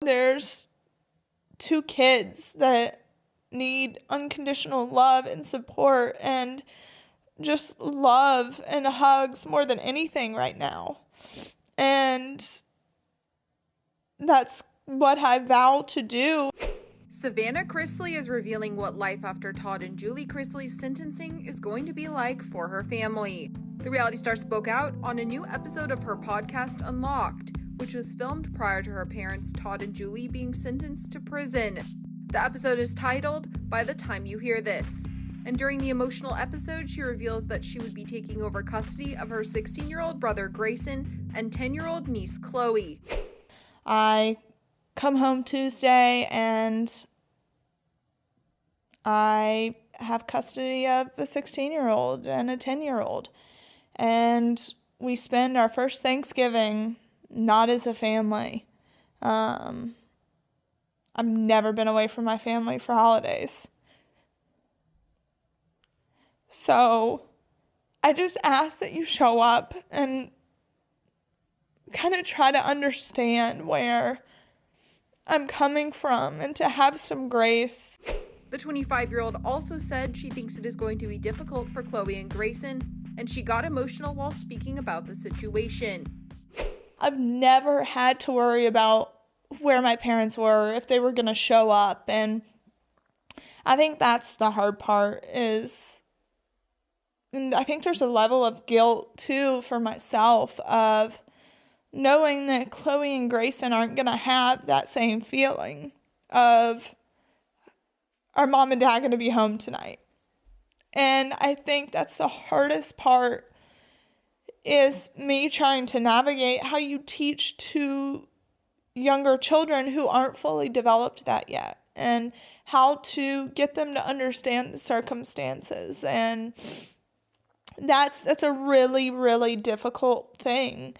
There's 2 kids that need unconditional love and support and just love and hugs more than anything right now. And that's what I vow to do. Savannah Chrisley is revealing what life after Todd and Julie Chrisley's sentencing is going to be like for her family. The reality star spoke out on a new episode of her podcast Unlocked, which was filmed prior to her parents Todd and Julie being sentenced to prison. The episode is titled By the Time You Hear This. And during the emotional episode, she reveals that she would be taking over custody of her 16-year-old brother Grayson and 10-year-old niece Chloe. I come home Tuesday and I have custody of a 16-year-old and a 10-year-old. And we spend our first Thanksgiving not as a family. I've never been away from my family for holidays. So I just ask that you show up and kind of try to understand where I'm coming from and to have some grace. The 25-year-old also said she thinks it is going to be difficult for Chloe and Grayson, and she got emotional while speaking about the situation. I've never had to worry about where my parents were, if they were going to show up. And I think that's the hard part is, and I think there's a level of guilt too for myself of knowing that Chloe and Grayson aren't going to have that same feeling of our mom and dad going to be home tonight. And I think that's the hardest part is me trying to navigate how you teach to younger children who aren't fully developed that yet and how to get them to understand the circumstances. And that's a really, really difficult thing.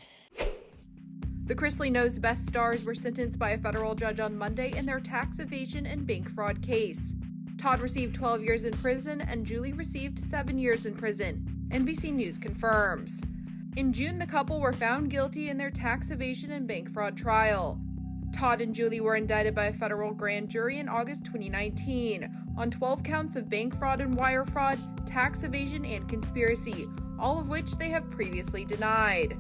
The Chrisley Knows Best stars were sentenced by a federal judge on Monday in their tax evasion and bank fraud case. Todd received 12 years in prison and Julie received 7 years in prison, NBC News confirms. In June, the couple were found guilty in their tax evasion and bank fraud trial. Todd and Julie were indicted by a federal grand jury in August 2019 on 12 counts of bank fraud and wire fraud, tax evasion, and conspiracy, all of which they have previously denied.